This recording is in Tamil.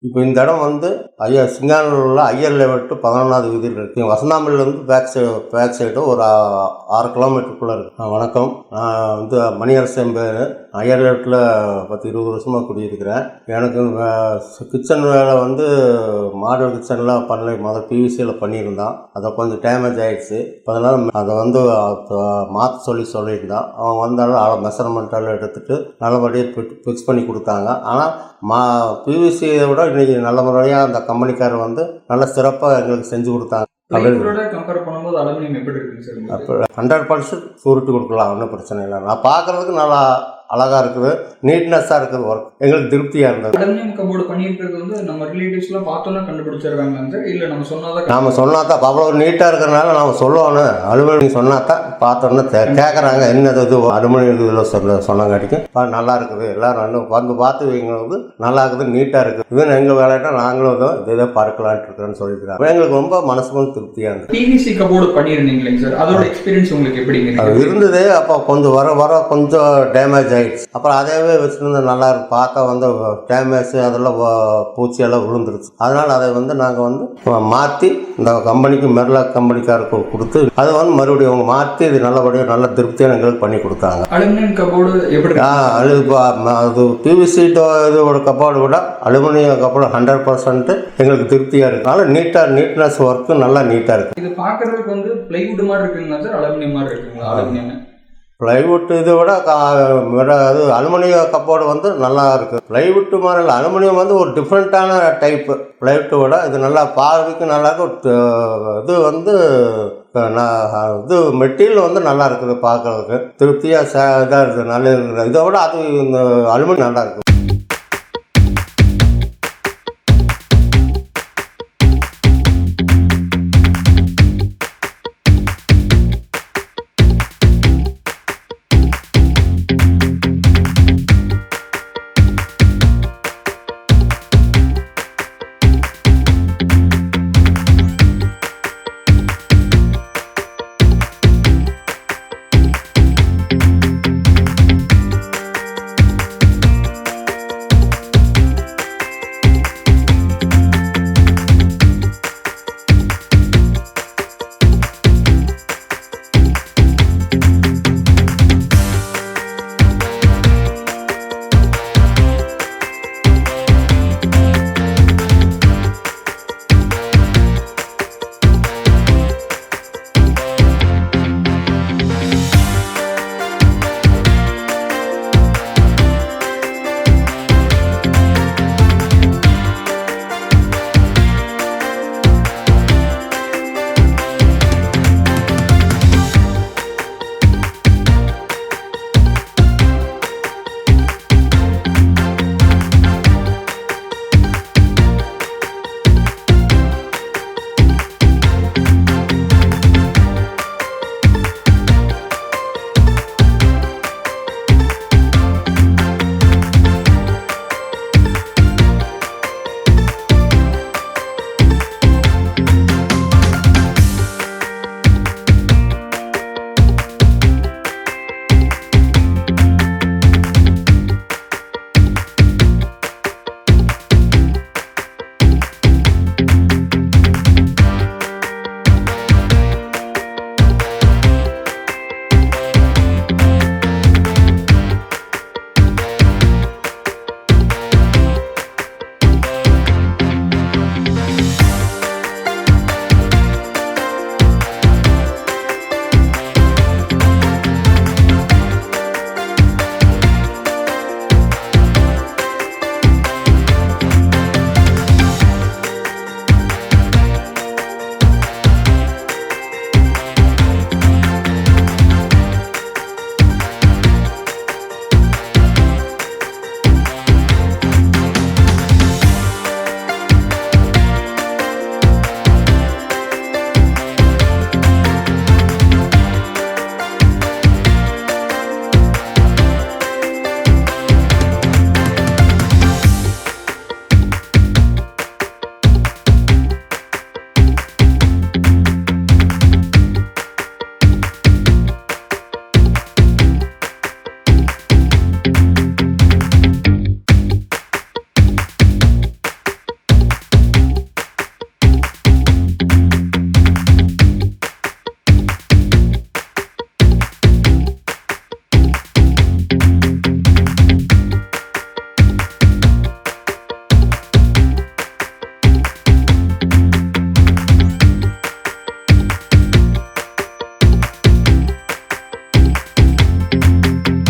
இப்போ இந்த இடம் வந்து சிங்கானூரில் ஐயர் லேஅவுட் 11வது வீதியில் இருக்குது. வசந்தாமல்லிருந்து பேக் சைடு ஒரு 6 கிலோமீட்டருக்குள்ளே இருக்குது. வணக்கம், நான் வந்து மணியரசன் பேர். ஐயர் லேஅவுட்டில் 10-20 வருஷமாக குடியிருக்கிறேன். எனக்கு கிச்சன் வேலை வந்து மாடல் கிச்சன்லாம் பண்ணல. முதல் பிவிசியில் பண்ணியிருந்தான். அதை கொஞ்சம் டேமேஜ் ஆகிடுச்சு. அதனால் அதை வந்து மாற்ற சொல்லியிருந்தான். அவன் வந்தாலும் மெஷர்மெண்ட்டெல்லாம் எடுத்துகிட்டு நல்லபடியாக ஃபிக்ஸ் பண்ணி கொடுத்தாங்க. ஆனால் பிவிசியை விட இன்றைக்கி நல்ல முறையாக அந்த கம்பெனிக்காரர் வந்து நல்ல சிறப்பாக எங்களுக்கு செஞ்சு கொடுத்தாங்க. கம்பேர் பண்ணும்போது அலுமினியம் எப்படி இருக்குங்க சார்? அப்போ 100% சூரிட்டி கொடுக்கலாம், ஒன்றும் பிரச்சனை இல்லை. நான் பார்க்குறதுக்கு நல்லா அழகாக இருக்குது, நீட்னஸாக இருக்குது. ஒர்க் எங்களுக்கு திருப்தியாக இருந்தது. அலுமினியம் கபோர்டு பண்ணியிருக்கிறது வந்து நம்ம ரிலேட்டிவ்ஸ்லாம் பார்த்தோன்னா கண்டுபிடிச்சிருக்காங்க சார், இல்லை நம்ம சொன்னாதான்? நாம் சொன்னாதான் அவ்வளோ நீட்டாக இருக்கிறனால நாம் சொல்லணும். அலுமினியம் சொன்னாதான் பார்த்தோன்னா கேட்குறாங்க, என்னது இது அலுமினியம் இதில் சொன்னங்காட்டிக்கும் நல்லா இருக்குது. எல்லோரும் வந்து பார்த்து வைங்கிறது நல்லா இருக்குது, நீட்டாக இருக்குது. இது எங்கள் வேலைன்னா நாங்களும் இதை பார்க்கலான்ட்டு இருக்கிறேன்னு சொல்லியிருக்காங்க. எங்களுக்கு ரொம்ப மனசுக்கு திருப்தியாக இருந்தது. பிவிசி கபோர்டு பண்ணியிருந்தீங்களேங்க சார், அதோட எக்ஸ்பீரியன்ஸ் உங்களுக்கு எப்படிங்க இருந்தது? அப்போ கொஞ்சம் வர கொஞ்சம் டேமேஜ் ஆகிடுச்சு. அப்புறம் அதேவே வச்சுருந்து நல்லா இருக்கும். பார்த்தா வந்து டேமேஜ் அதெல்லாம் பூச்சியெல்லாம் விழுந்துருச்சு. அதனால் அதை வந்து நாங்கள் வந்து மாற்றி இந்த கம்பெனிக்கு மெர்லாக் கம்பெனிக்காருக்கு கொடுத்து அதை வந்து மறுபடியும் அவங்க மாற்றி இது நல்லபடியாக நல்ல திருப்தியாக எங்களுக்கு பண்ணி கொடுத்தாங்க. அலுமினியம் கபோர்டு எப்படி? அது பிவிசி இதோட கபோர்டு விட அலுமினியம் கபோர்டு 100% எங்களுக்கு திருப்தியாக இருக்குது. அதனால் நீட்னஸ் ஒர்க்கு நல்லா நீட்டாக இருக்குது. இது பார்க்குறதுக்கு வந்து பிளைவுட் மாதிரி இருக்குங்களா சார், அலுமினியம் மாதிரி இருக்குங்களா? அலுமினியம் பிளைவுட் இதை விட அது அலுமினியம் கப்போர்டு வந்து நல்லா இருக்குது. பிளைவுட்டு மாதிரி இல்லை, அலுமினியம் வந்து ஒரு டிஃப்ரெண்ட்டான டைப்பு. பிளைவுட்டை விட இது நல்லா பார்வைக்கு நல்லா இருக்கு. இது வந்து இது மெட்டீரியல் வந்து நல்லா இருக்குது, பார்க்குறதுக்கு திருப்தியாக இதாக இருக்குது, நல்லா இருக்குது. இதை விட அது இந்த அலுமினியம் நல்லா இருக்குது.